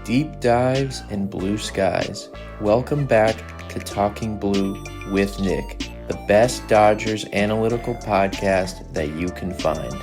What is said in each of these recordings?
Deep dives and blue skies. Welcome back to Talking Blue with Nick, the best Dodgers analytical podcast that you can find.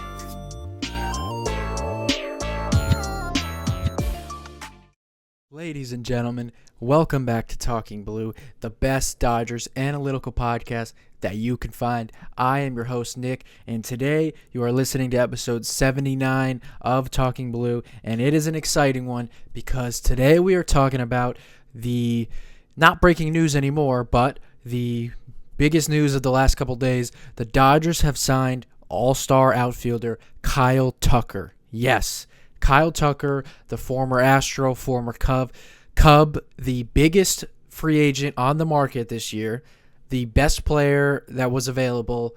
Ladies and gentlemen, welcome back to Talking Blue, the best Dodgers analytical podcast that you can find. I am your host, Nick, and today you are listening to episode 79 of Talking Blue, and it is an exciting one because today we are talking about the, not breaking news anymore, but the biggest news of the last couple days. The Dodgers have signed all-star outfielder Kyle Tucker. Yes, Kyle Tucker, the former Astro, former Cub, the biggest free agent on the market this year, the best player that was available,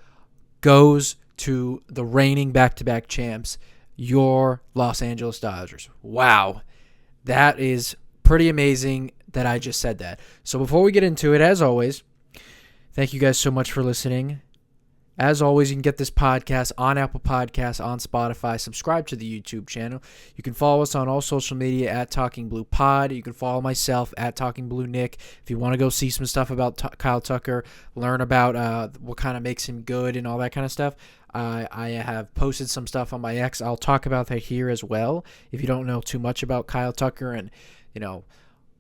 goes to the reigning back-to-back champs, your Los Angeles Dodgers. Wow. That is pretty amazing that I just said that. So before we get into it, as always, thank you guys so much for listening. As always, you can get this podcast on Apple Podcasts, on Spotify. Subscribe to the YouTube channel. You can follow us on all social media at Talking Blue Pod. You can follow myself at Talking Blue Nick. If you want to go see some stuff about Kyle Tucker, learn about what kind of makes him good and all that kind of stuff, I have posted some stuff on my X. I'll talk about that here as well. If you don't know too much about Kyle Tucker and,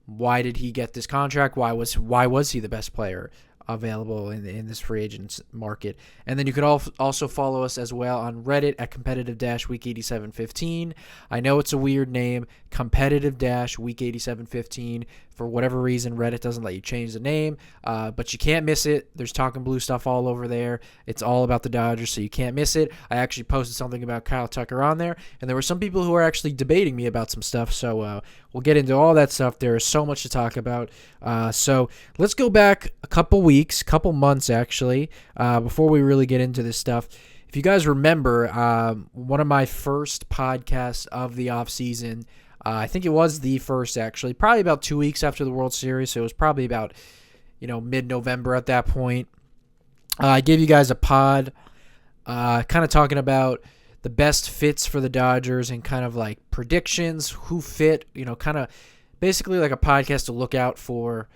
why did he get this contract? Why was he the best player available in this free agents market? And then you could also follow us as well on Reddit at competitive-week8715. I know it's a weird name, competitive-week8715. For whatever reason, Reddit doesn't let you change the name, but you can't miss it. There's Talking Blue stuff all over there. It's all about the Dodgers, so you can't miss it. I actually posted something about Kyle Tucker on there, and there were some people who are actually debating me about some stuff, so we'll get into all that stuff. There is so much to talk about. So let's go back a couple months actually, before we really get into this stuff. If you guys remember, one of my first podcasts of the offseason, I think it was the first actually, probably about 2 weeks after the World Series, so it was probably about mid-November at that point. I gave you guys a pod kind of talking about the best fits for the Dodgers and kind of like predictions, who fit, kind of basically like a podcast to look out for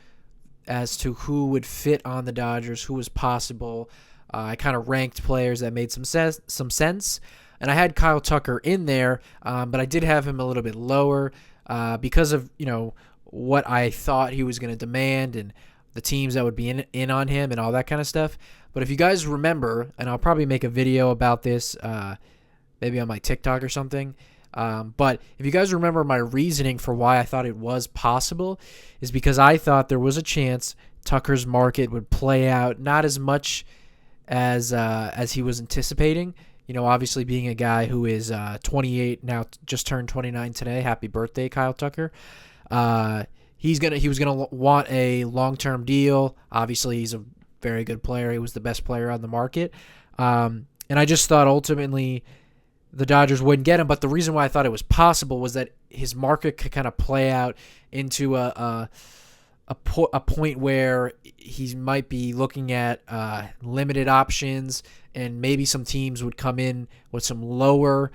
as to who would fit on the Dodgers, who was possible. I kind of ranked players that made some sense, and I had Kyle Tucker in there, but I did have him a little bit lower because of what I thought he was going to demand and the teams that would be in on him and all that kind of stuff. But if you guys remember, and I'll probably make a video about this maybe on my TikTok or something, but if you guys remember, my reasoning for why I thought it was possible is because I thought there was a chance Tucker's market would play out not as much as he was anticipating. Obviously being a guy who is 28 now, just turned 29 today. Happy birthday, Kyle Tucker. He was gonna want a long-term deal. Obviously, he's a very good player. He was the best player on the market, and I just thought ultimately the Dodgers wouldn't get him. But the reason why I thought it was possible was that his market could kind of play out into a point where he might be looking at limited options, and maybe some teams would come in with some lower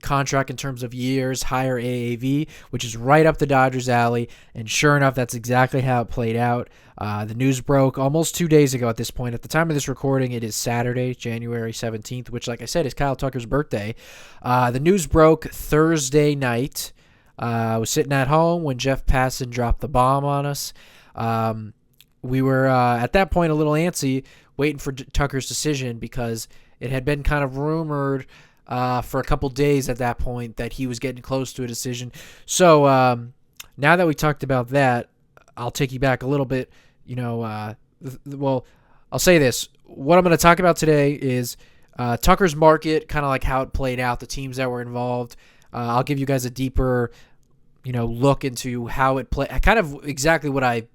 contract in terms of years, higher AAV, which is right up the Dodgers' alley. And sure enough, that's exactly how it played out. The news broke almost 2 days ago at this point. At the time of this recording, it is Saturday, January 17th, which, like I said, is Kyle Tucker's birthday. The news broke Thursday night. I was sitting at home when Jeff Passan dropped the bomb on us. We were, at that point, a little antsy, waiting for Tucker's decision because it had been kind of rumored for a couple days at that point that he was getting close to a decision. So now that we talked about that, I'll take you back a little bit. I'll say this. What I'm going to talk about today is Tucker's market, kind of like how it played out, the teams that were involved. I'll give you guys a deeper, look into how it played, kind of exactly what I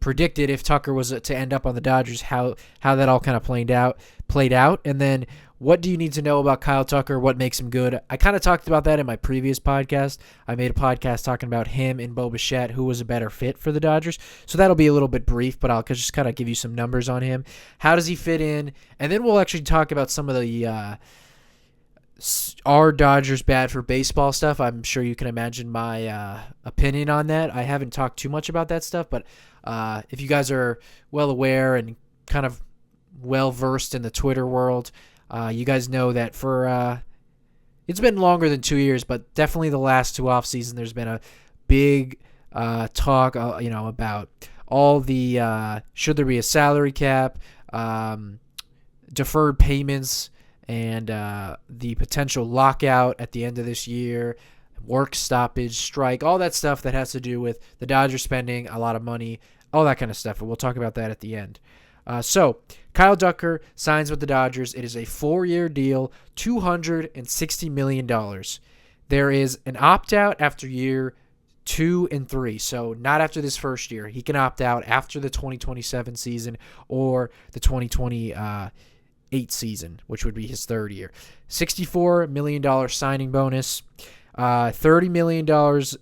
predicted if Tucker was to end up on the Dodgers, how that all kind of played out, and then what do you need to know about Kyle Tucker, what makes him good. I kind of talked about that in my previous podcast. I made a podcast talking about him and Bo Bichette, who was a better fit for the Dodgers, so that'll be a little bit brief, but I'll just kind of give you some numbers on him. How does he fit in? And then we'll actually talk about some of the are Dodgers bad for baseball stuff? I'm sure you can imagine my opinion on that. I haven't talked too much about that stuff, but if you guys are well aware and kind of well versed in the Twitter world, you guys know that for it's been longer than 2 years, but definitely the last two off seasons, there's been a big talk, about all the should there be a salary cap, deferred payments, and the potential lockout at the end of this year, work stoppage, strike, all that stuff that has to do with the Dodgers spending a lot of money, all that kind of stuff. And we'll talk about that at the end. So Kyle Tucker signs with the Dodgers. It is a 4-year deal, $260 million. There is an opt-out after year 2 and 3. So not after this first year. He can opt out after the 2027 season or the 2028 season, which would be his third year. $64 million signing bonus. $30 million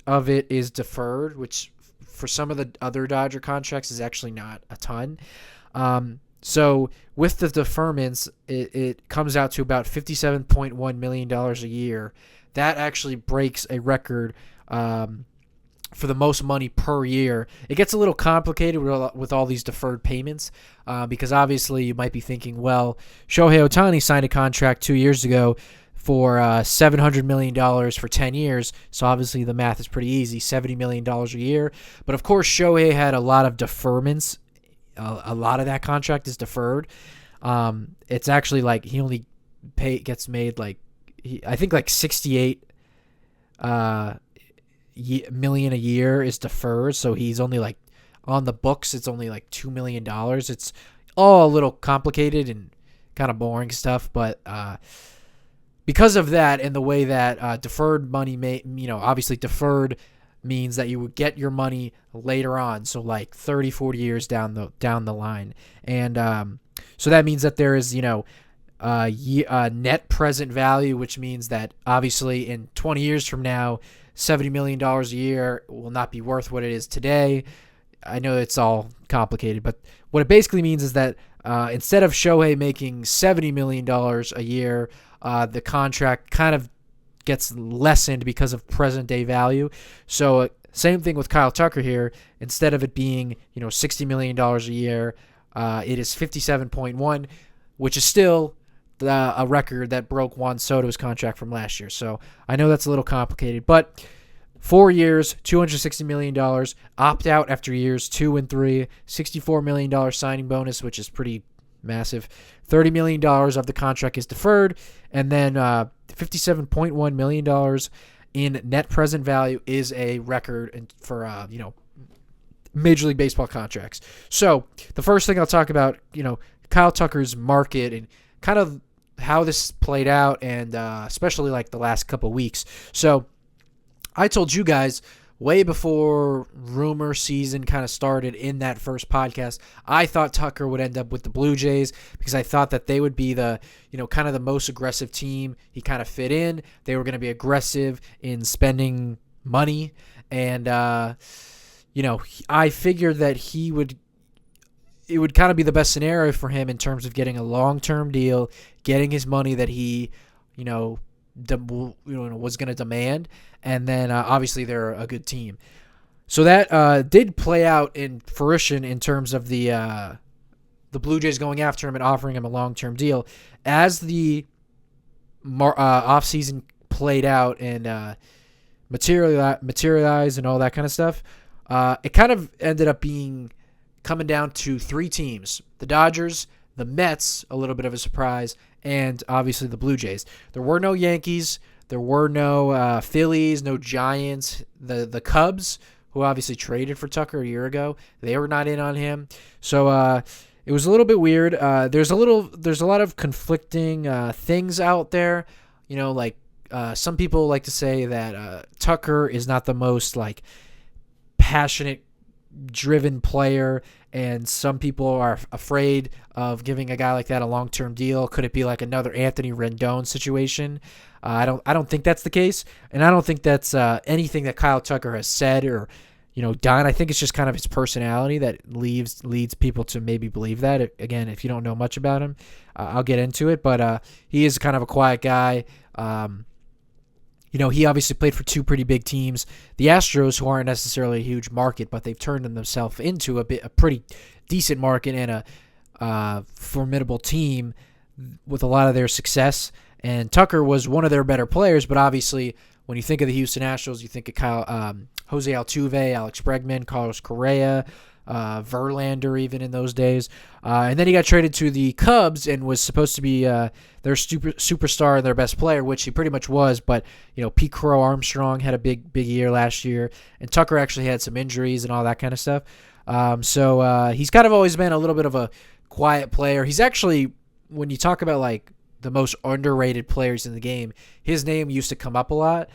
of it is deferred, which for some of the other Dodger contracts is actually not a ton. So with the deferments, it comes out to about $57.1 million a year. That actually breaks a record for the most money per year. It gets a little complicated with all these deferred payments because obviously you might be thinking, well, Shohei Ohtani signed a contract 2 years ago for $700 million for 10 years. So obviously the math is pretty easy, $70 million a year. But of course, Shohei had a lot of deferments. A lot of that contract is deferred. It's actually like he only gets made like, I think like 68 million a year is deferred. So he's only like on the books. It's only like $2 million. It's all a little complicated and kind of boring stuff. But because of that and the way that deferred money obviously deferred means that you would get your money later on, so like 30, 40 years down the line. And so that means that there is, net present value, which means that obviously in 20 years from now, $70 million a year will not be worth what it is today. I know it's all complicated, but what it basically means is that instead of Shohei making $70 million a year, the contract kind of gets lessened because of present day value. So same thing with Kyle Tucker here. Instead of it being $60 million a year, it is 57.1, which is still a record that broke Juan Soto's contract from last year. So I know that's a little complicated, but 4 years, $260 million, opt out after years 2 and 3, $64 million signing bonus, which is pretty massive. $30 million of the contract is deferred, and then $57.1 million in net present value is a record for Major League Baseball contracts. So the first thing I'll talk about, Kyle Tucker's market and kind of how this played out, and especially like the last couple weeks. So I told you guys way before rumor season kind of started in that first podcast, I thought Tucker would end up with the Blue Jays because I thought that they would be the, kind of the most aggressive team. He kind of fit in. They were going to be aggressive in spending money. And, I figured that it would kind of be the best scenario for him in terms of getting a long-term deal, getting his money that he, was going to demand, and then obviously they're a good team. So that did play out in fruition in terms of the Blue Jays going after him and offering him a long-term deal. As the offseason played out and materialized and all that kind of stuff, it kind of ended up coming down to 3 teams: the Dodgers, the Mets, a little bit of a surprise, and obviously the Blue Jays. There were no Yankees. There were no Phillies, no Giants. The Cubs, who obviously traded for Tucker a year ago, they were not in on him. So it was a little bit weird. There's a lot of conflicting things out there. Some people like to say that Tucker is not the most passionate, driven player, and some people are afraid of giving a guy like that a long-term deal. Could it be like another Anthony Rendon situation? I don't think that's the case, and I don't think that's anything that Kyle Tucker has said or done. I think it's just kind of his personality that leads people to maybe believe that. Again, if you don't know much about him, I'll get into it, but he is kind of a quiet guy. He obviously played for two pretty big teams. The Astros, who aren't necessarily a huge market, but they've turned themselves into a pretty decent market and a formidable team with a lot of their success. And Tucker was one of their better players, but obviously when you think of the Houston Astros, you think of Jose Altuve, Alex Bregman, Carlos Correa, Verlander even in those days. And then he got traded to the Cubs and was supposed to be their superstar and their best player, which he pretty much was. But, Pete Crow Armstrong had a big year last year, and Tucker actually had some injuries and all that kind of stuff. So he's kind of always been a little bit of a quiet player. He's actually, when you talk about like the most underrated players in the game, his name used to come up a lot.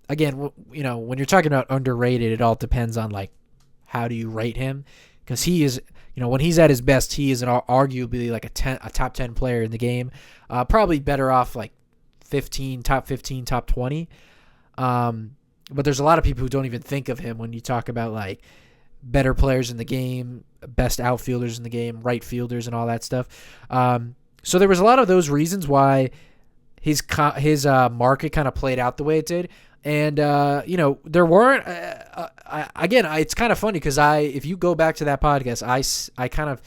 Again, when you're talking about underrated, it all depends on like how do you rate him, because he is, when he's at his best, he is arguably like a top 10 player in the game. Probably better off like top 15, top 20. But there's a lot of people who don't even think of him when you talk about like better players in the game, best outfielders in the game, right fielders, and all that stuff. So there was a lot of those reasons why his market kind of played out the way it did. And, there weren't, again, it's kind of funny because if you go back to that podcast, I kind of,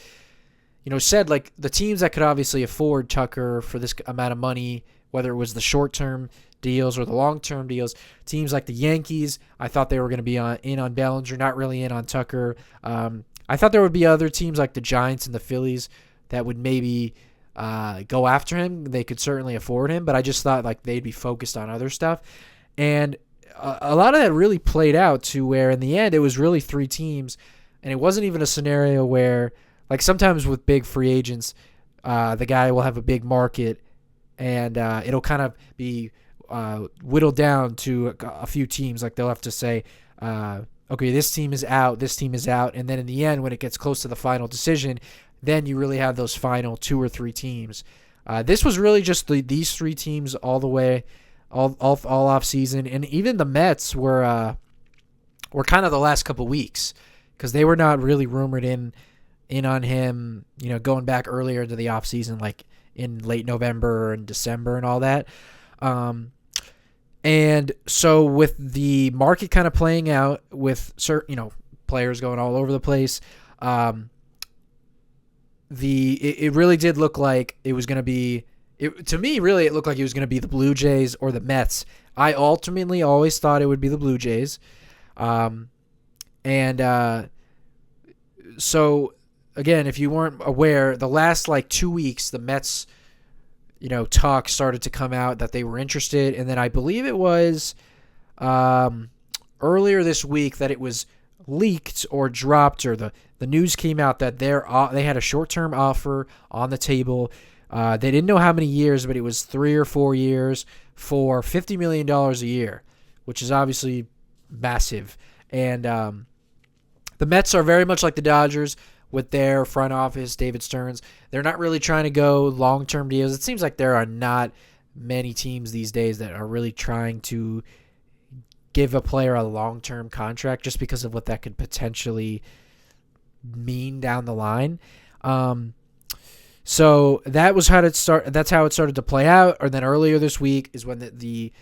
said like the teams that could obviously afford Tucker for this amount of money, whether it was the short-term deals or the long-term deals, teams like the Yankees, I thought they were going to be in on Bellinger, not really in on Tucker. I thought there would be other teams like the Giants and the Phillies that would maybe go after him. They could certainly afford him, but I just thought like they'd be focused on other stuff. And a lot of that really played out to where in the end it was really three teams, and it wasn't even a scenario where, like sometimes with big free agents, the guy will have a big market and it'll kind of be whittled down to a few teams. Like they'll have to say, okay, this team is out, and then in the end when it gets close to the final decision, then you really have those final two or three teams. This was really just these three teams all the way, all off season, and even the Mets were kind of the last couple weeks because they were not really rumored in on him, going back earlier into the off season, like in late November and December and all that. And so with the market kind of playing out with certain, players going all over the place, it really did look like it was going to be. To me, really, it looked like it was going to be the Blue Jays or the Mets. I ultimately always thought it would be the Blue Jays. So, again, if you weren't aware, the last, 2 weeks, the Mets, talk started to come out that they were interested. And then I believe it was earlier this week that it was leaked or dropped, or the news came out that they had a short-term offer on the table. They didn't know how many years, but it was 3 or 4 years for $50 million a year, which is obviously massive. And the Mets are very much like the Dodgers with their front office, David Stearns. They're not really trying to go long-term deals. It seems like there are not many teams these days that are really trying to give a player a long-term contract just because of what that could potentially mean down the line. So that was how it started. That's how it started to play out. And then earlier this week is when the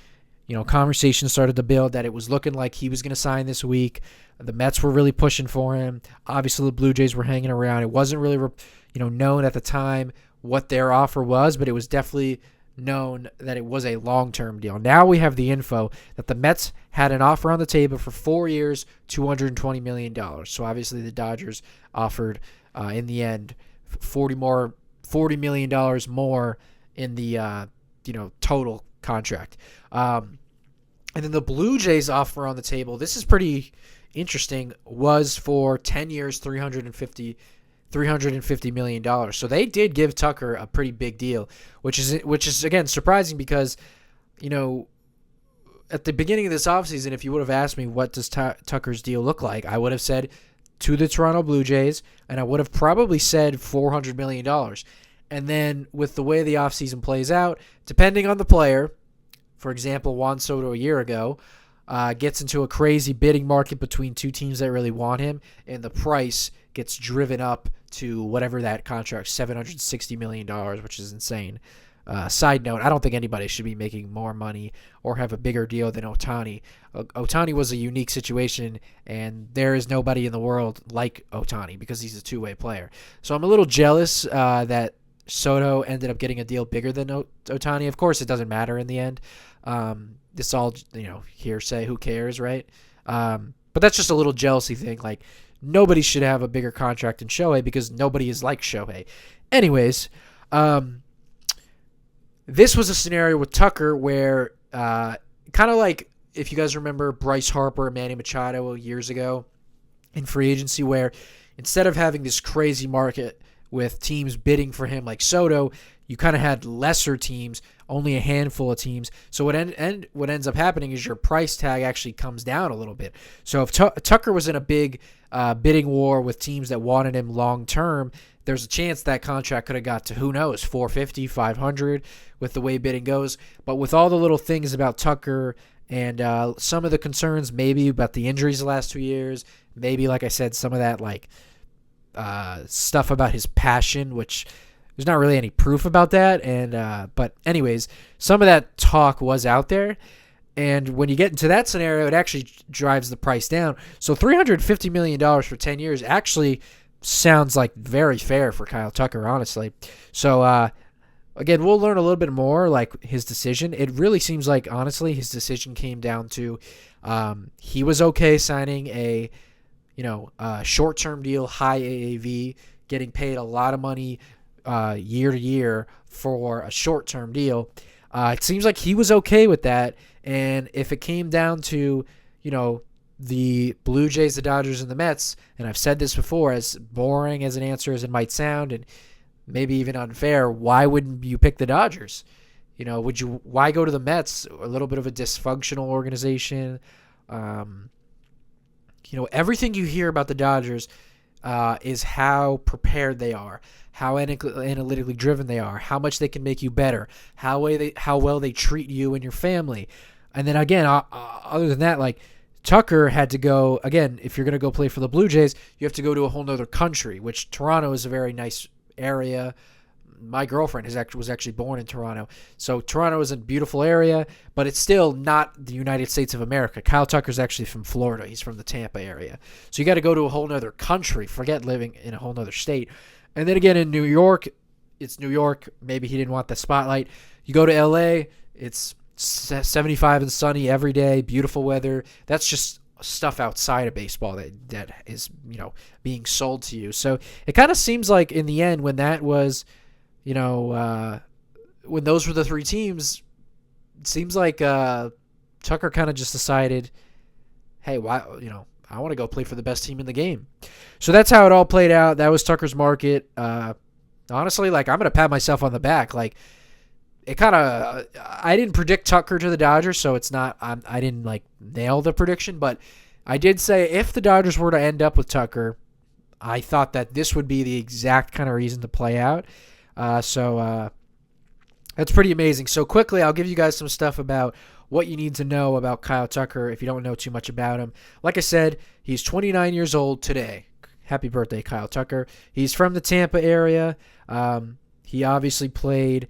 conversation started to build that it was looking like he was going to sign this week. The Mets were really pushing for him. Obviously, the Blue Jays were hanging around. It wasn't really, known at the time what their offer was, but it was definitely known that it was a long-term deal. Now we have the info that the Mets had an offer on the table for 4 years, $220 million. So obviously the Dodgers offered, in the end, $40 million more in the total contract. And then the Blue Jays offer on the table, this is pretty interesting, was for 10 years, $350 million. So they did give Tucker a pretty big deal, which is again surprising because, at the beginning of this offseason, if you would have asked me what does Tucker's deal look like, I would have said to the Toronto Blue Jays, and I would have probably said $400 million. And then with the way the offseason plays out, depending on the player, for example, Juan Soto a year ago, gets into a crazy bidding market between two teams that really want him, and the price gets driven up to whatever that contract, $760 million, which is insane. Side note, I don't think anybody should be making more money or have a bigger deal than Ohtani. Ohtani was a unique situation, and there is nobody in the world like Ohtani because he's a two-way player. So I'm a little jealous that Soto ended up getting a deal bigger than Ohtani. Of course, it doesn't matter in the end. This all, hearsay. Who cares, right? But that's just a little jealousy thing. Like, nobody should have a bigger contract than Shohei because nobody is like Shohei. Anyways, this was a scenario with Tucker where kind of like if you guys remember Bryce Harper and Manny Machado years ago in free agency, where instead of having this crazy market with teams bidding for him like Soto, you kind of had lesser teams, only a handful of teams. So what ends up happening is your price tag actually comes down a little bit. So if Tucker was in a big bidding war with teams that wanted him long term, there's a chance that contract could have got to, who knows, 450, 500 with the way bidding goes. But with all the little things about Tucker and some of the concerns maybe about the injuries the last 2 years, maybe, like I said, some of that like stuff about his passion, which there's not really any proof about that. And but anyways, some of that talk was out there. And when you get into that scenario, it actually drives the price down. So $350 million for 10 years actually sounds like very fair for Kyle Tucker, honestly. So, again, we'll learn a little bit more, like his decision. It really seems like, honestly, his decision came down to he was okay signing a short-term deal, high AAV, getting paid a lot of money year to year for a short-term deal. It seems like he was okay with that. And if it came down to, the Blue Jays, the Dodgers, and the Mets, and I've said this before, as boring as an answer as it might sound, and maybe even unfair, why wouldn't you pick the Dodgers? Why go to the Mets? A little bit of a dysfunctional organization. Everything you hear about the Dodgers is how prepared they are, how analytically driven they are, how much they can make you better, how well they treat you and your family. And then again, other than that, like Tucker had to go, again, if you're going to go play for the Blue Jays, you have to go to a whole nother country, which Toronto is a very nice area. My girlfriend was actually born in Toronto. So Toronto is a beautiful area, but it's still not the United States of America. Kyle Tucker's actually from Florida. He's from the Tampa area. So you got to go to a whole nother country. Forget living in a whole nother state. And then again in New York, it's New York. Maybe he didn't want the spotlight. You go to LA, it's 75 and sunny every day, beautiful weather. That's just stuff outside of baseball that is, being sold to you. So it kind of seems like in the end when that was, when those were the three teams, it seems like Tucker kind of just decided, hey, why, I want to go play for the best team in the game. So that's how it all played out. That was Tucker's market. Honestly, like I'm going to pat myself on the back. Like it kind of, I didn't predict Tucker to the Dodgers, so it's not, I didn't like nail the prediction, but I did say if the Dodgers were to end up with Tucker, I thought that this would be the exact kind of reason to play out. So that's pretty amazing. So quickly, I'll give you guys some stuff about what you need to know about Kyle Tucker if you don't know too much about him. Like I said, he's 29 years old today. Happy birthday, Kyle Tucker. He's from the Tampa area. He obviously played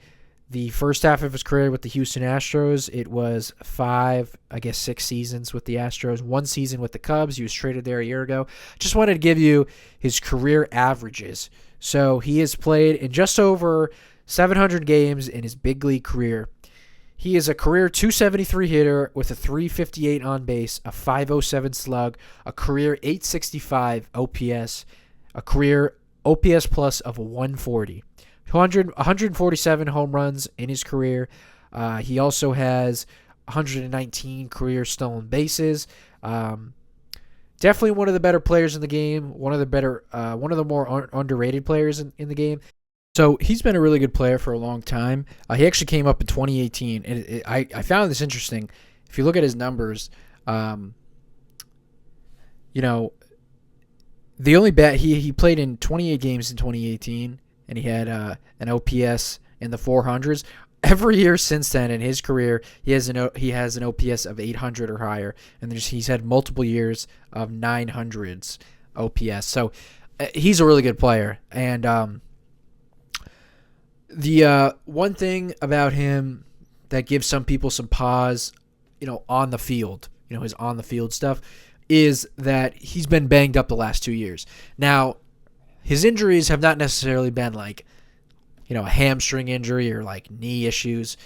the first half of his career with the Houston Astros. It was 6 seasons with the Astros, 1 season with the Cubs. He was traded there a year ago. Just wanted to give you his career averages. So he has played in just over 700 games in his big league career. He is a career 273 hitter with a 358 on base, a 507 slug, a career 865 OPS, a career OPS plus of 140. 147 home runs in his career. He also has 119 career stolen bases. Definitely one of the better players in the game. One of the more underrated players in the game. So he's been a really good player for a long time. He actually came up in 2018, and I found this interesting. If you look at his numbers, the only he played in 28 games in 2018. And he had an OPS in the 400s. Every year since then in his career, he has an OPS of 800 or higher, and he's had multiple years of 900s OPS. So he's a really good player. And The one thing about him that gives some people some pause, on the field, his on the field stuff, is that he's been banged up the last 2 years. Now, his injuries have not necessarily been like, a hamstring injury or like knee issues,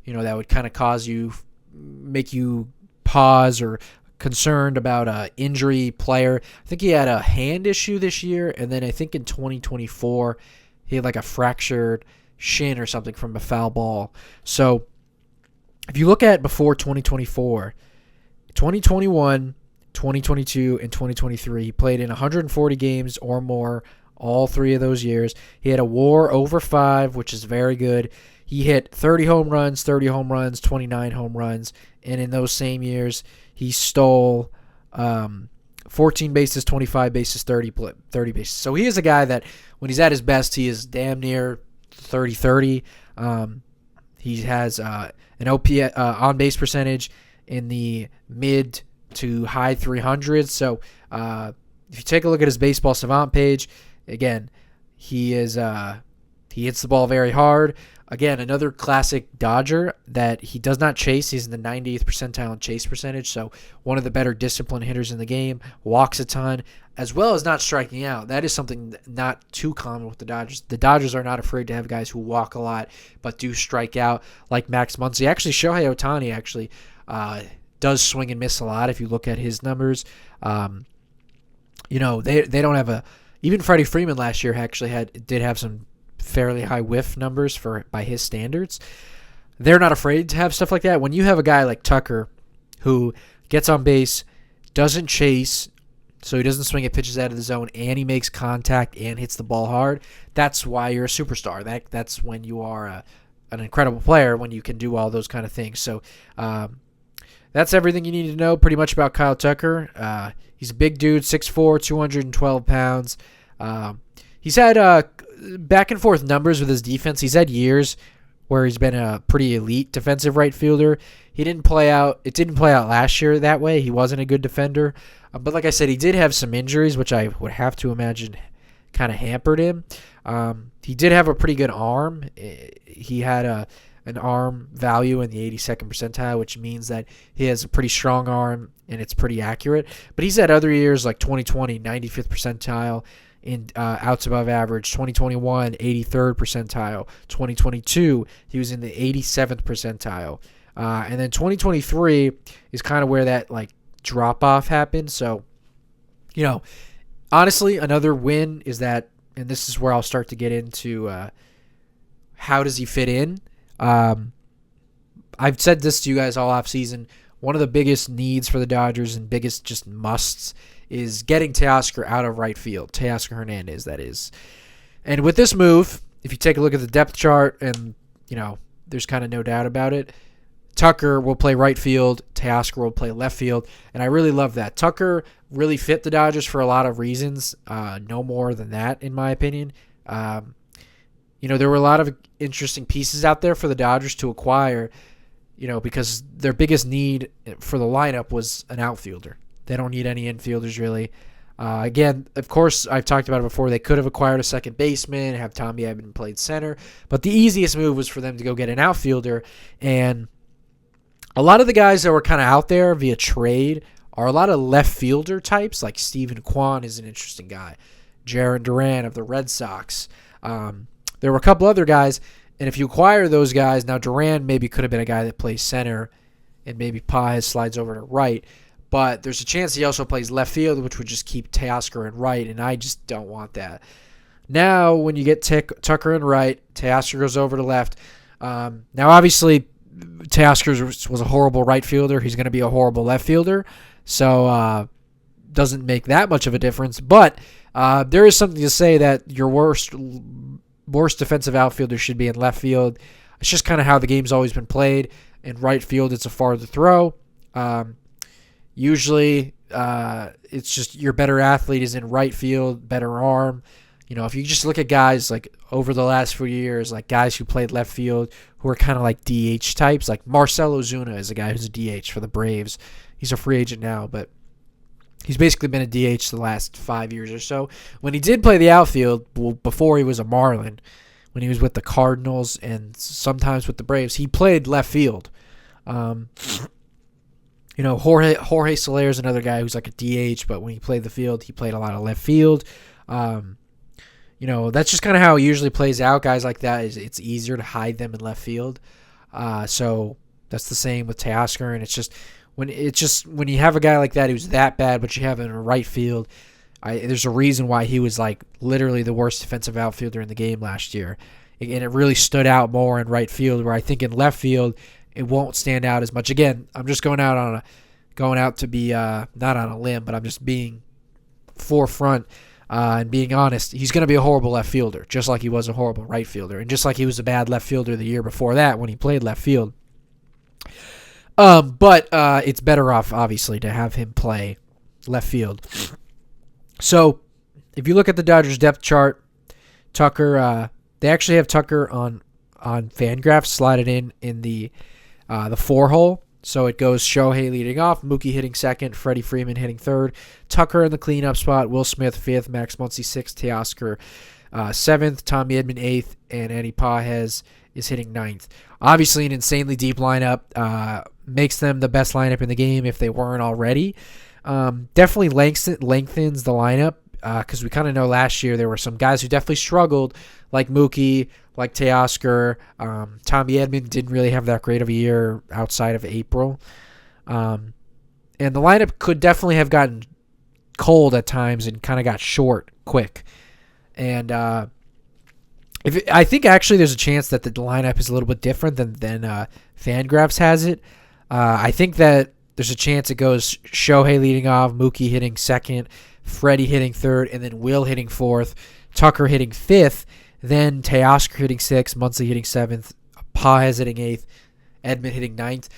that would kind of make you pause or concerned about a injury player. I think he had a hand issue this year, and then I think in 2024 he had like a fractured shin or something from a foul ball. So if you look at before 2024, 2021, 2022, and 2023, he played in 140 games or more all 3 of those years. He had a WAR over 5, which is very good. He hit 30 home runs, 29 home runs, and in those same years, he stole 14 bases, 25 bases, 30 bases. So he is a guy that when he's at his best, he is damn near 30-30. He has an OPS on-base percentage in the mid to high 300s. So if you take a look at his Baseball Savant page, again, he hits the ball very hard. Again, another classic Dodger that he does not chase. He's in the 90th percentile in chase percentage, so one of the better disciplined hitters in the game. Walks a ton, as well as not striking out. That is something not too common with the Dodgers. The Dodgers are not afraid to have guys who walk a lot but do strike out, like Max Muncy. Actually, Shohei Ohtani does swing and miss a lot if you look at his numbers. They don't have a... Even Freddie Freeman last year actually did have some fairly high whiff numbers by his standards. They're not afraid to have stuff like that. When you have a guy like Tucker who gets on base, doesn't chase, so he doesn't swing at pitches out of the zone, and he makes contact and hits the ball hard, that's why you're a superstar. That's when you are an incredible player, when you can do all those kind of things. So that's everything you need to know pretty much about Kyle Tucker. He's a big dude, 6'4", 212 pounds. He's had back and forth numbers with his defense. He's had years where he's been a pretty elite defensive right fielder. It didn't play out last year that way. He wasn't a good defender. But like I said, he did have some injuries, which I would have to imagine kind of hampered him. He did have a pretty good arm. He had an arm value in the 82nd percentile, which means that he has a pretty strong arm and it's pretty accurate. But he's had other years like 2020, 95th percentile in outs above average, 2021, 83rd percentile, 2022, he was in the 87th percentile. And then 2023 is kind of where that like drop off happened. So, honestly, another win is that, and this is where I'll start to get into how does he fit in. I've said this to you guys all off season. One of the biggest needs for the Dodgers and biggest just musts is getting Teoscar out of right field. Teoscar Hernandez, that is. And with this move, if you take a look at the depth chart, and, there's kind of no doubt about it, Tucker will play right field, Teoscar will play left field, and I really love that. Tucker really fit the Dodgers for a lot of reasons, no more than that, in my opinion. There were a lot of interesting pieces out there for the Dodgers to acquire, because their biggest need for the lineup was an outfielder. They don't need any infielders, really. Again, of course, I've talked about it before. They could have acquired a second baseman, have Tommy Edman played center. But the easiest move was for them to go get an outfielder. And a lot of the guys that were kind of out there via trade are a lot of left fielder types, like Steven Kwan is an interesting guy. Jarren Duran of the Red Sox. There were a couple other guys, and if you acquire those guys, now Duran maybe could have been a guy that plays center, and maybe Paz slides over to right. But there's a chance he also plays left field, which would just keep Teoscar in right, and I just don't want that. Now, when you get Tucker in right, Teoscar goes over to left. Now, obviously, Teoscar was a horrible right fielder. He's going to be a horrible left fielder, so doesn't make that much of a difference. But there is something to say that your worst defensive outfielder should be in left field. It's just kind of how the game's always been played. In right field, it's a farther throw. Usually, it's just your better athlete is in right field, better arm. If you just look at guys like over the last few years, like guys who played left field who are kind of like DH types, like Marcell Ozuna is a guy who's a DH for the Braves. He's a free agent now, but he's basically been a DH the last 5 years or so. When he did play the outfield, before he was a Marlin, when he was with the Cardinals and sometimes with the Braves, he played left field. Jorge Soler is another guy who's like a DH, but when he played the field, he played a lot of left field. That's just kind of how it usually plays out. Guys like that, it's easier to hide them in left field. So that's the same with Teoscar, and it's just when you have a guy like that who's that bad, but you have him in right field, there's a reason why he was like literally the worst defensive outfielder in the game last year, and it really stood out more in right field. Where I think in left field it won't stand out as much. Again, I'm just going out to be not on a limb, but I'm just being forefront and being honest. He's going to be a horrible left fielder, just like he was a horrible right fielder, and just like he was a bad left fielder the year before that when he played left field. But it's better off, obviously, to have him play left field. So, if you look at the Dodgers depth chart, Tucker, they actually have Tucker on Fangraphs slotted in the 4-hole. So it goes Shohei leading off, Mookie hitting second, Freddie Freeman hitting third, Tucker in the cleanup spot, Will Smith fifth, Max Muncy sixth, Teoscar seventh, Tommy Edman eighth, and Andy Pages is hitting ninth. Obviously, an insanely deep lineup makes them the best lineup in the game if they weren't already. Definitely lengthens the lineup because we kind of know last year there were some guys who definitely struggled, like Mookie, like Teoscar. Tommy Edman didn't really have that great of a year outside of April. And the lineup could definitely have gotten cold at times and kind of got short quick. And I think actually there's a chance that the lineup is a little bit different than Fangraphs has it. I think that there's a chance it goes Shohei leading off, Mookie hitting second, Freddie hitting third, and then Will hitting fourth, Tucker hitting fifth, then Teoscar hitting sixth, Muncy hitting seventh, Pages hitting eighth, Edman hitting ninth.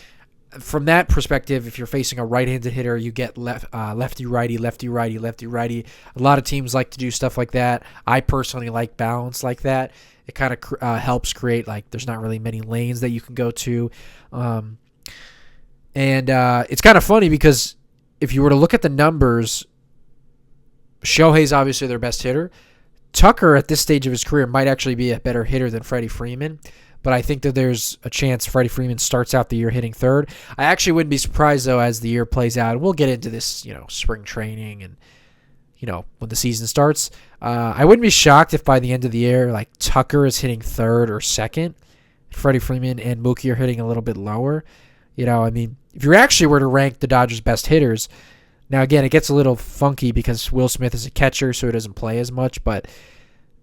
From that perspective, if you're facing a right-handed hitter, you get lefty-righty, lefty-righty, lefty-righty. A lot of teams like to do stuff like that. I personally like balance like that. It kind of helps create, like, there's not really many lanes that you can go to. And it's kind of funny because if you were to look at the numbers, Shohei's obviously their best hitter. Tucker, at this stage of his career, might actually be a better hitter than Freddie Freeman. But I think that there's a chance Freddie Freeman starts out the year hitting third. I actually wouldn't be surprised, though, as the year plays out. We'll get into this, spring training and, when the season starts. I wouldn't be shocked if by the end of the year, like, Tucker is hitting third or second. Freddie Freeman and Mookie are hitting a little bit lower. If you actually were to rank the Dodgers' best hitters, now, again, it gets a little funky because Will Smith is a catcher, so he doesn't play as much, but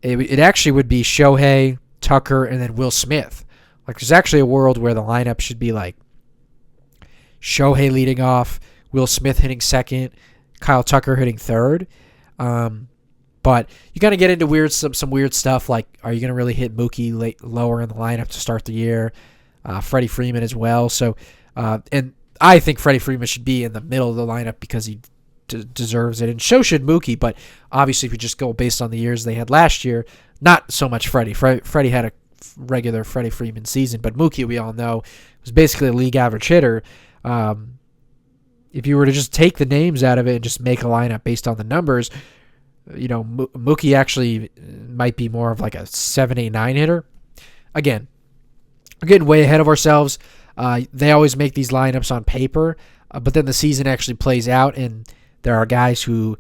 it actually would be Shohei, Tucker, and then Will Smith. Like, there's actually a world where the lineup should be like Shohei leading off, Will Smith hitting second, Kyle Tucker hitting third. But you kind of get into some weird stuff, like, are you going to really hit Mookie lower in the lineup to start the year? Freddie Freeman as well. So, and I think Freddie Freeman should be in the middle of the lineup because he deserves it, and so should Mookie. But obviously, if you just go based on the years they had last year, not so much Freddie. Freddie had a regular Freddie Freeman season, but Mookie, we all know, was basically a league average hitter. If you were to just take the names out of it and just make a lineup based on the numbers, Mookie actually might be more of like a 7, 8, 9 hitter. Again, we're getting way ahead of ourselves. They always make these lineups on paper, but then the season actually plays out, and there are guys who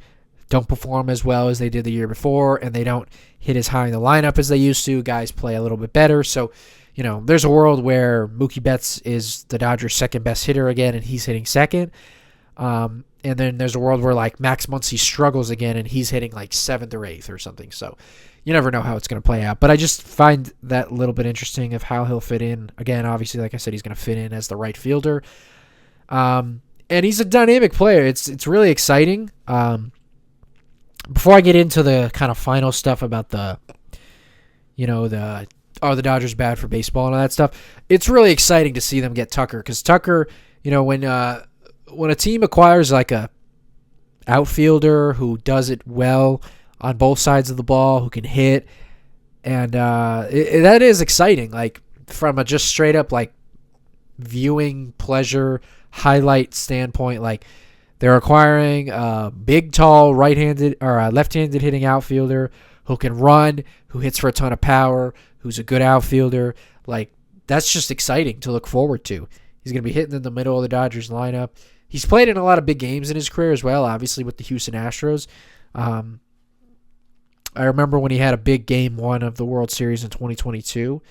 don't perform as well as they did the year before, and they don't hit as high in the lineup as they used to. Guys play a little bit better. So, there's a world where Mookie Betts is the Dodgers' second best hitter again, and he's hitting second. And then there's a world where, like, Max Muncy struggles again, and he's hitting like 7th or 8th or something. So you never know how it's going to play out. But I just find that a little bit interesting of how he'll fit in. Again, obviously, like I said, he's going to fit in as the right fielder. And he's a dynamic player. It's really exciting. Before I get into the kind of final stuff about the Dodgers bad for baseball and all that stuff, it's really exciting to see them get Tucker, because Tucker, when a team acquires like a outfielder who does it well on both sides of the ball, who can hit, and that is exciting. Like, from a just straight up like viewing pleasure highlight standpoint, like, they're acquiring a big, tall, right-handed or left-handed hitting outfielder who can run, who hits for a ton of power, who's a good outfielder. Like, that's just exciting to look forward to. He's going to be hitting in the middle of the Dodgers lineup. He's played in a lot of big games in his career as well, obviously with the Houston Astros. I remember when he had a big game one of the World Series in 2022.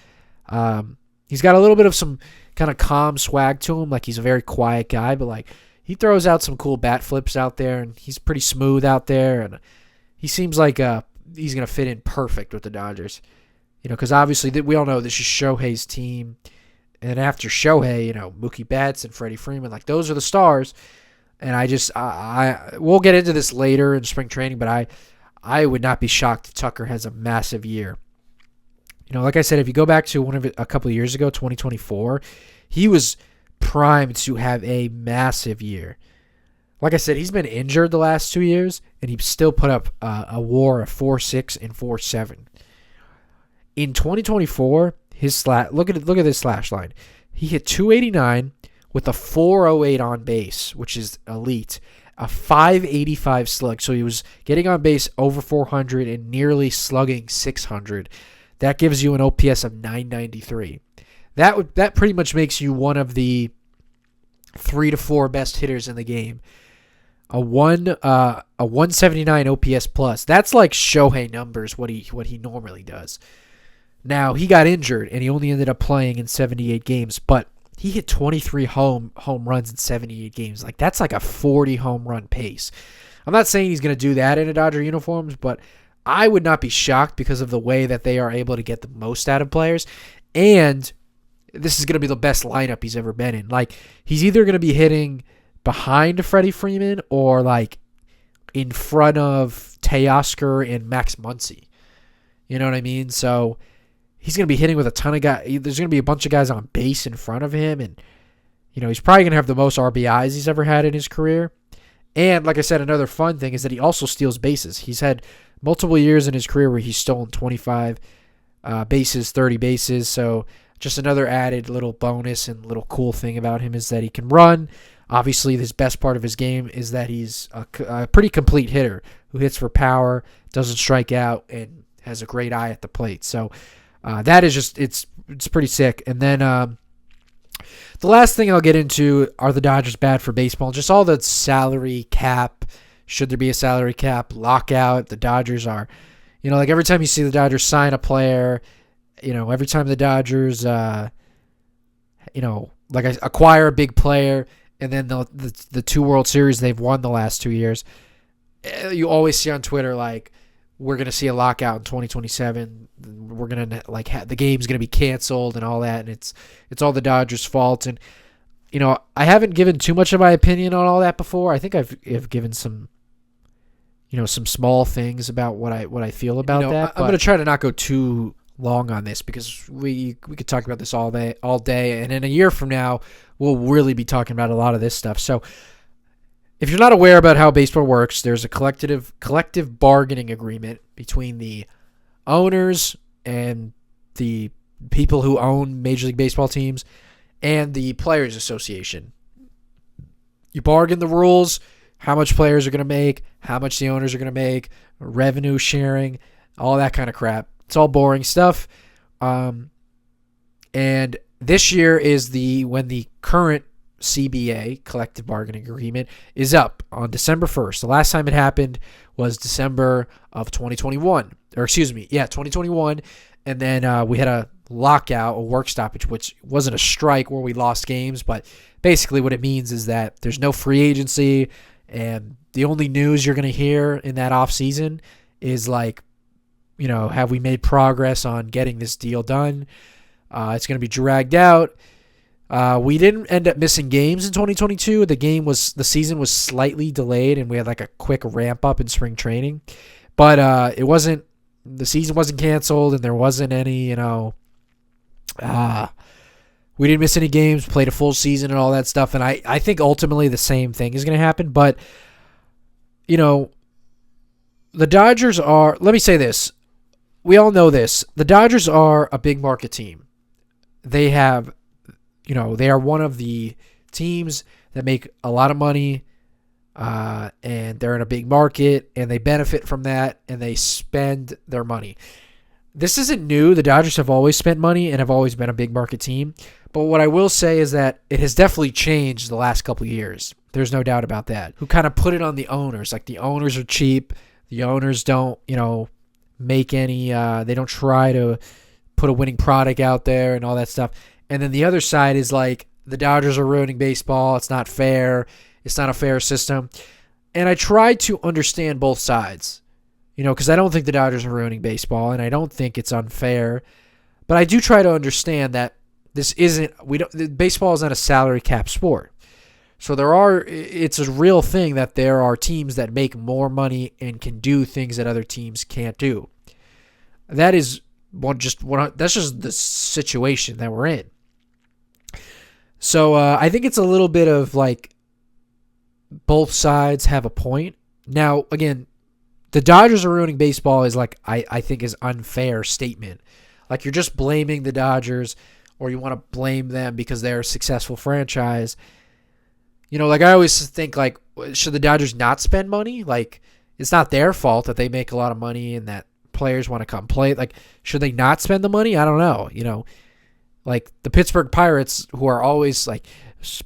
He's got a little bit of some kind of calm swag to him. Like, he's a very quiet guy, but like, he throws out some cool bat flips out there, and he's pretty smooth out there. And he seems like he's going to fit in perfect with the Dodgers. Because obviously we all know this is Shohei's team. And after Shohei, Mookie Betts and Freddie Freeman, like, those are the stars. And we'll get into this later in spring training, but I would not be shocked if Tucker has a massive year. Like I said, if you go back to a couple of years ago, 2024, he was primed to have a massive year. Like I said, he's been injured the last 2 years, and he still put up a WAR of 4.6 and 4.7. In 2024, look at this slash line. He hit 289 with a 408 on base, which is elite. A 585 slug, so he was getting on base over 400 and nearly slugging 600. That gives you an OPS of 993. That pretty much makes you one of the 3 to 4 best hitters in the game. A 179 OPS plus. That's like Shohei numbers, what he normally does. Now, he got injured and he only ended up playing in 78 games, but he hit 23 home runs in 78 games. Like, that's like a 40 home run pace. I'm not saying he's going to do that in a Dodger uniforms, but I would not be shocked because of the way that they are able to get the most out of players. And this is going to be the best lineup he's ever been in. Like, he's either going to be hitting behind Freddie Freeman or like in front of Teoscar and Max Muncy. You know what I mean? So he's going to be hitting with a ton of guys. There's going to be a bunch of guys on base in front of him. And, he's probably going to have the most RBIs he's ever had in his career. And like I said, another fun thing is that he also steals bases. He's had multiple years in his career where he's stolen 25 bases, 30 bases. So just another added little bonus and little cool thing about him is that he can run. Obviously, his best part of his game is that he's a pretty complete hitter who hits for power, doesn't strike out, and has a great eye at the plate. So that is just it's pretty sick. And then the last thing I'll get into are the Dodgers bad for baseball. Just all the salary cap. Should there be a salary cap lockout? The Dodgers are, like every time you see the Dodgers sign a player, every time the Dodgers, acquire a big player, and then the 2 World Series they've won the last 2 years, you always see on Twitter, like, we're going to see a lockout in 2027. We're going to, the game's going to be canceled and all that, and it's all the Dodgers' fault. And, I haven't given too much of my opinion on all that before. I think I've given some, some small things about what I feel about that. I'm going to try to not go too long on this because we could talk about this all day, and in a year from now, we'll really be talking about a lot of this stuff. So if you're not aware about how baseball works, there's a collective bargaining agreement between the owners and the people who own Major League Baseball teams and the Players Association. You bargain the rules, how much players are going to make, how much the owners are going to make, revenue sharing, all that kind of crap. It's all boring stuff. And this year is when the current CBA, collective bargaining agreement, is up on December 1st. The last time it happened was December of 2021. 2021. And then we had a lockout, a work stoppage, which wasn't a strike where we lost games, but basically what it means is that there's no free agency, and the only news you're going to hear in that offseason is have we made progress on getting this deal done? It's going to be dragged out. We didn't end up missing games in 2022. The season was slightly delayed, and we had a quick ramp up in spring training, but the season wasn't canceled, and there wasn't any, we didn't miss any games, played a full season and all that stuff. And I think ultimately the same thing is going to happen, but the Dodgers are, let me say this. We all know this. The Dodgers are a big market team. They have, they are one of the teams that make a lot of money, and they're in a big market, and they benefit from that, and they spend their money. this isn't new. The Dodgers have always spent money and have always been a big market team. But what I will say is that it has definitely changed the last couple of years. There's no doubt about that. Who kind of put it on the owners. Like, the owners are cheap. The owners don't, make any, they don't try to put a winning product out there and all that stuff. And then the other side is like, the Dodgers are ruining baseball. It's not fair. It's not a fair system. And I try to understand both sides, because I don't think the Dodgers are ruining baseball, and I don't think it's unfair. But I do try to understand that baseball is not a salary cap sport. So it's a real thing that there are teams that make more money and can do things that other teams can't do. That is that's just the situation that we're in. So I think it's a little bit of like both sides have a point. Now, again, the Dodgers are ruining baseball is like I think is unfair statement. Like, you're just blaming the Dodgers, or you want to blame them because they're a successful franchise. Like, I always think, like, should the Dodgers not spend money? Like, it's not their fault that they make a lot of money and that players want to come play. Like, should they not spend the money? I don't know. Like, the Pittsburgh Pirates, who are always like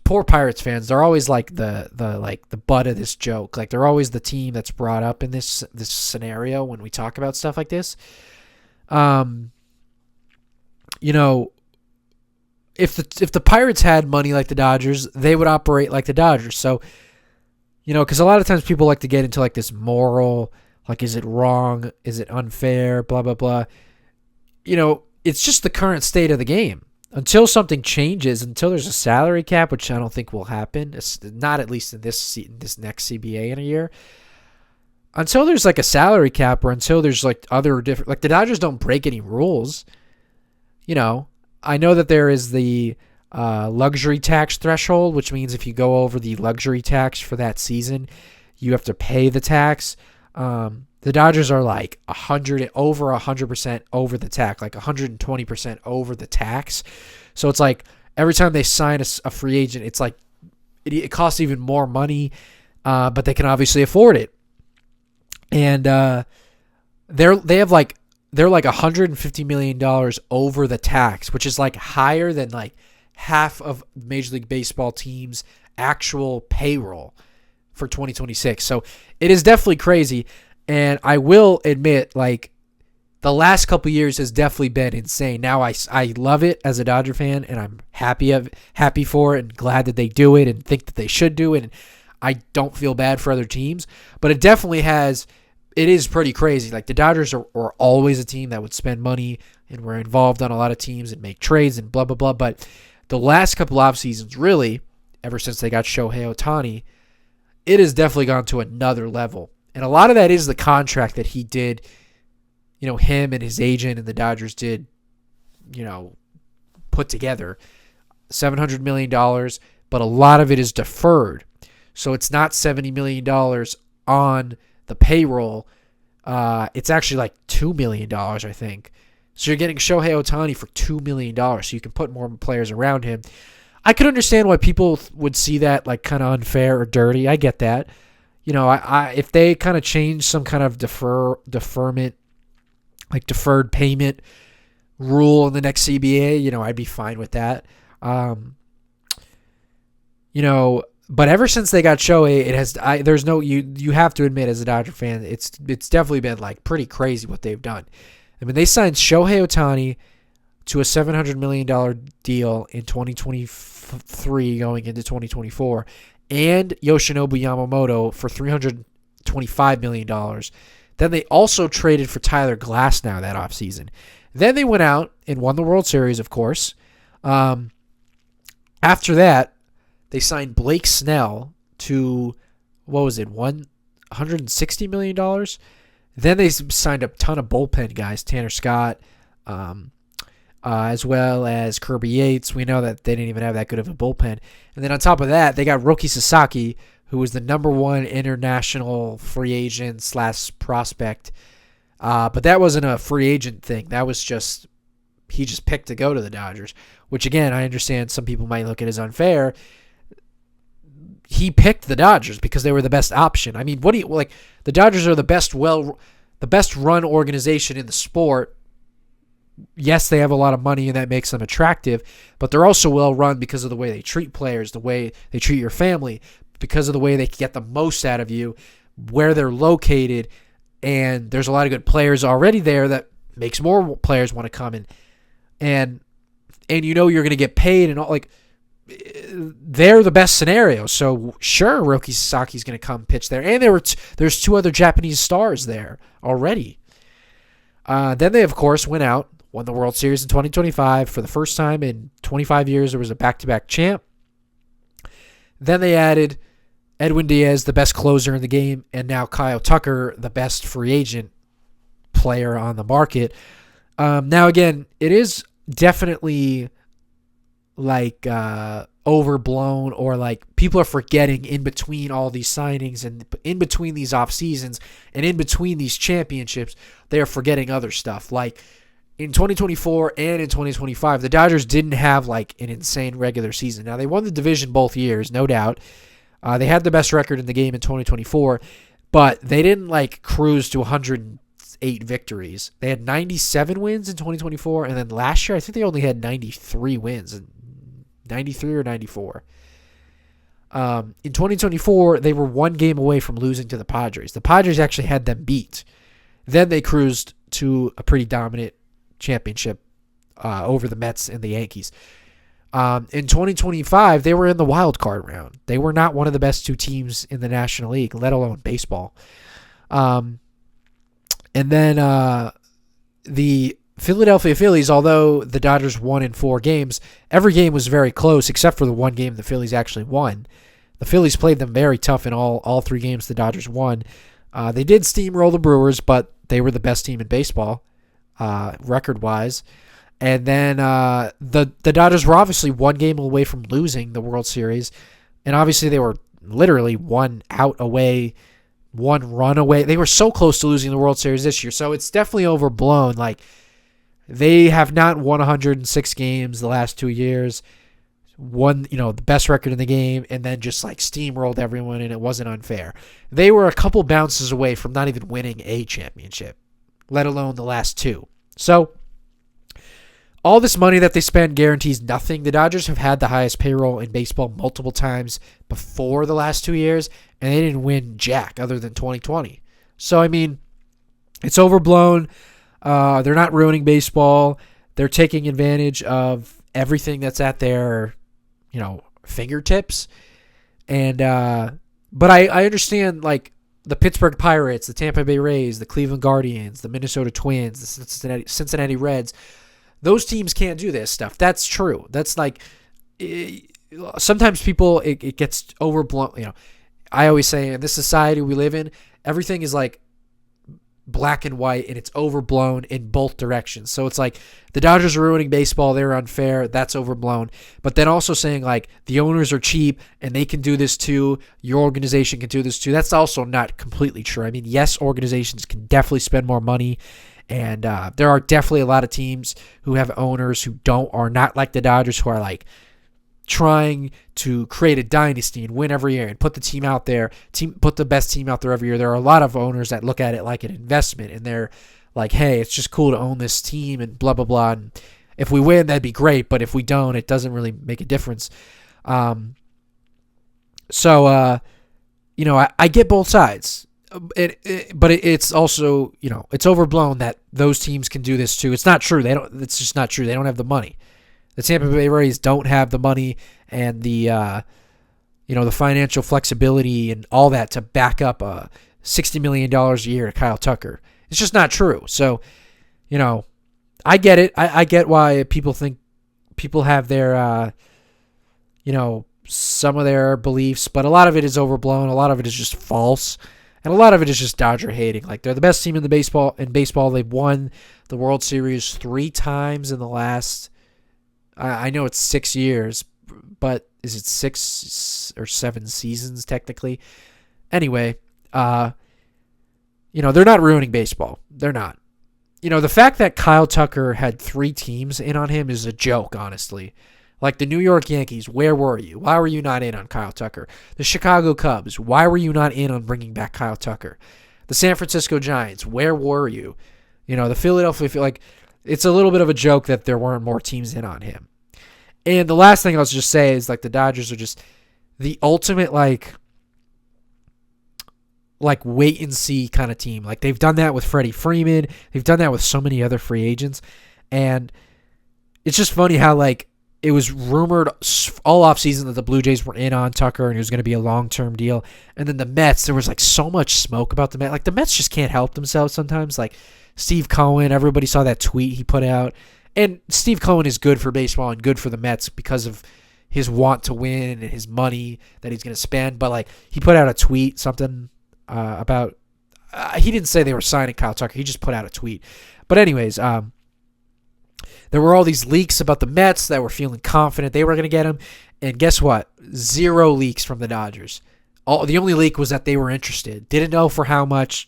poor Pirates fans, they're always like the butt of this joke. Like, they're always the team that's brought up in this scenario when we talk about stuff like this. If the Pirates had money like the Dodgers, they would operate like the Dodgers. So, because a lot of times people like to get into like this moral, like, is it wrong? Is it unfair? Blah, blah, blah. It's just the current state of the game. Until something changes, until there's a salary cap, which I don't think will happen, it's not at least in this next CBA in a year. Until there's like a salary cap, or until there's like other different, like, the Dodgers don't break any rules. I know that there is the luxury tax threshold, which means if you go over the luxury tax for that season, you have to pay the tax. The Dodgers are like 100% over the tax, like 120% over the tax. So it's like every time they sign a free agent, it's like it costs even more money, but they can obviously afford it. And they're like $150 million over the tax, which is like higher than like half of Major League Baseball teams' actual payroll for 2026. So it is definitely crazy. And I will admit, like, the last couple of years has definitely been insane. Now I love it as a Dodger fan, and I'm happy for it and glad that they do it and think that they should do it. And I don't feel bad for other teams, but it definitely it is pretty crazy. Like, the Dodgers are always a team that would spend money and were involved on a lot of teams and make trades and blah, blah, blah. But the last couple off seasons, really, ever since they got Shohei Ohtani, it has definitely gone to another level. And a lot of that is the contract that he did, him and his agent and the Dodgers did, put together. $700 million, but a lot of it is deferred. So it's not $70 million on the payroll. It's actually like $2 million, I think. So you're getting Shohei Ohtani for $2 million, so you can put more players around him. I could understand why people would see that like kind of unfair or dirty. I get that. If they kind of change some kind of deferment, like deferred payment rule in the next CBA, I'd be fine with that. But ever since they got Shohei, you have to admit as a Dodger fan, it's definitely been like pretty crazy what they've done. I mean, they signed Shohei Ohtani to a $700 million deal in 2023 going into 2024. And Yoshinobu Yamamoto for $325 million. Then they also traded for Tyler Glasnow that offseason. Then they went out and won the World Series, of course. After that, they signed Blake Snell to, $160 million? Then they signed a ton of bullpen guys, Tanner Scott, as well as Kirby Yates. We know that they didn't even have that good of a bullpen. And then on top of that, they got Roki Sasaki, who was the number one international free agent / prospect. But that wasn't a free agent thing. That was he just picked to go to the Dodgers, which again, I understand some people might look at as unfair. He picked the Dodgers because they were the best option. I mean, the Dodgers are the best run organization in the sport. yes, they have a lot of money and that makes them attractive, but they're also well run because of the way they treat players, the way they treat your family, because of the way they get the most out of you, where they're located, and there's a lot of good players already there that makes more players want to come in, and you're going to get paid and all, like, they're the best scenario. So sure, Roki Sasaki's going to come pitch there, and there's 2 other Japanese stars there already. Then they of course went out, won the World Series in 2025 for the first time in 25 years. There was a back-to-back champ. Then they added Edwin Diaz, the best closer in the game, and now Kyle Tucker, the best free agent player on the market. Now again, it is definitely like overblown, or like people are forgetting in between all these signings and in between these off seasons and in between these championships, they are forgetting other stuff. Like in 2024 and in 2025, the Dodgers didn't have like an insane regular season. Now they won the division both years, no doubt. They had the best record in the game in 2024, but they didn't like cruise to 108 victories. They had 97 wins in 2024, and then last year I think they only had 93 wins, 93 or 94. In 2024, they were 1 game away from losing to the Padres. The Padres actually had them beat. Then they cruised to a pretty dominant championship over the Mets and the Yankees. In 2025, they were in the wild card round. They were not one of the best 2 teams in the National League, let alone baseball. And then the Philadelphia Phillies, although the Dodgers won in 4 games, every game was very close except for the 1 game the Phillies actually won. The Phillies played them very tough in all 3 games the Dodgers won. They did steamroll the Brewers, but they were the best team in baseball, record-wise. And then the Dodgers were obviously 1 game away from losing the World Series, and obviously they were literally 1 out away, 1 run away. They were so close to losing the World Series this year, so it's definitely overblown. Like, they have not won 106 games the last 2 years, won, the best record in the game, and then just like steamrolled everyone, and it wasn't unfair. They were a couple bounces away from not even winning a championship, let alone the last 2. So all this money that they spend guarantees nothing. The Dodgers have had the highest payroll in baseball multiple times before the last 2 years, and they didn't win jack other than 2020. So, I mean, it's overblown. They're not ruining baseball. They're taking advantage of everything that's at their, fingertips. And but I understand, like, the Pittsburgh Pirates, the Tampa Bay Rays, the Cleveland Guardians, the Minnesota Twins, the Cincinnati Reds. Those teams can't do this stuff. That's true. That's like, sometimes people, it gets overblown. I always say, in this society we live in, everything is like black and white, and it's overblown in both directions. So it's like the Dodgers are ruining baseball, they're unfair, that's overblown. But then also saying like the owners are cheap and they can do this too, your organization can do this too, that's also not completely true. I mean, yes, organizations can definitely spend more money, and there are definitely a lot of teams who have owners who are not like the Dodgers, who are like trying to create a dynasty and win every year and put the team out there, put the best team out there every year. There are a lot of owners that look at it like an investment, and they're like, hey, it's just cool to own this team and blah, blah, blah. And if we win, that'd be great. But if we don't, it doesn't really make a difference. So I get both sides. But it's also, it's overblown that those teams can do this too. It's not true. It's just not true. They don't have the money. The Tampa Bay Rays don't have the money and the the financial flexibility and all that to back up $60 million a year to Kyle Tucker. It's just not true. So, I get it. I get why people have their some of their beliefs, but a lot of it is overblown. A lot of it is just false. And a lot of it is just Dodger hating. Like, they're the best team in baseball. They've won the World Series 3 times in the last, I know it's 6 years, but is it 6 or 7 seasons technically? Anyway, they're not ruining baseball. They're not. The fact that Kyle Tucker had 3 teams in on him is a joke, honestly. Like the New York Yankees, where were you? Why were you not in on Kyle Tucker? The Chicago Cubs, why were you not in on bringing back Kyle Tucker? The San Francisco Giants, where were you? The Philadelphia, like, it's a little bit of a joke that there weren't more teams in on him. And the last thing I'll just say is, like, the Dodgers are just the ultimate, like wait and see kind of team. Like, they've done that with Freddie Freeman. They've done that with so many other free agents. And it's just funny how, like, it was rumored all offseason that the Blue Jays were in on Tucker and it was going to be a long-term deal. And then the Mets, there was, like, so much smoke about the Mets. Like, the Mets just can't help themselves sometimes. Like, Steve Cohen, everybody saw that tweet he put out. And Steve Cohen is good for baseball and good for the Mets because of his want to win and his money that he's going to spend. But, like, he put out a tweet, something about he didn't say they were signing Kyle Tucker. He just put out a tweet. But anyways, there were all these leaks about the Mets that were feeling confident they were going to get him. And guess what? 0 leaks from the Dodgers. The only leak was that they were interested. Didn't know for how much.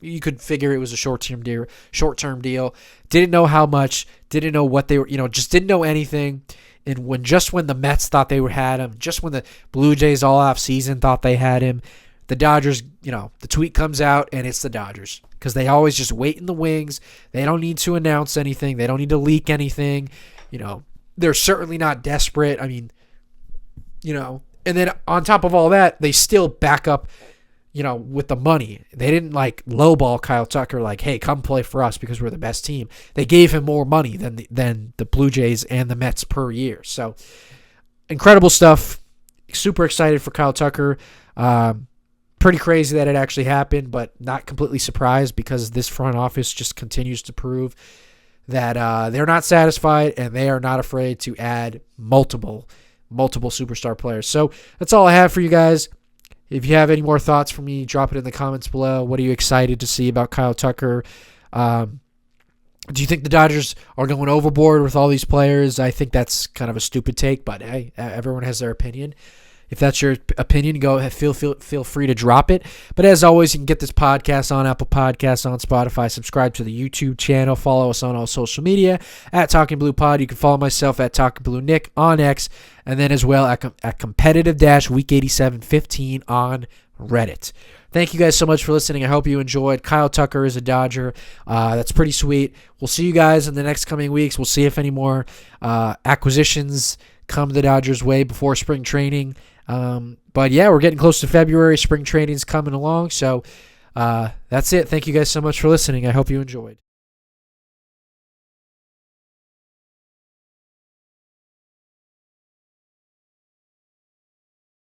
You could figure it was a short-term deal. Didn't know how much. Didn't know what they were, just didn't know anything. And when the Mets thought they had him, just when the Blue Jays all off season thought they had him, the Dodgers, the tweet comes out and it's the Dodgers. Because they always just wait in the wings. They don't need to announce anything. They don't need to leak anything. They're certainly not desperate. I mean, and then on top of all that, they still back up, with the money. They didn't like lowball Kyle Tucker like, hey, come play for us because we're the best team. They gave him more money than the Blue Jays and the Mets per year. So incredible stuff. Super excited for Kyle Tucker. Pretty crazy that it actually happened, but not completely surprised because this front office just continues to prove that they're not satisfied and they are not afraid to add multiple superstar players. So that's all I have for you guys. If you have any more thoughts for me, drop it in the comments below. What are you excited to see about Kyle Tucker? Do you think the Dodgers are going overboard with all these players? I think that's kind of a stupid take, but hey, everyone has their opinion. If that's your opinion, go ahead, feel free to drop it. But as always, you can get this podcast on Apple Podcasts, on Spotify. Subscribe to the YouTube channel. Follow us on all social media at Talking Blue Pod. You can follow myself at Talking Blue Nick on X, and then as well at competitive-week 8715 on Reddit. Thank you guys so much for listening. I hope you enjoyed. Kyle Tucker is a Dodger. That's pretty sweet. We'll see you guys in the next coming weeks. We'll see if any more acquisitions come the Dodgers' way before spring training. But yeah, we're getting close to February. Spring training's coming along. So that's it. Thank you guys so much for listening. I hope you enjoyed.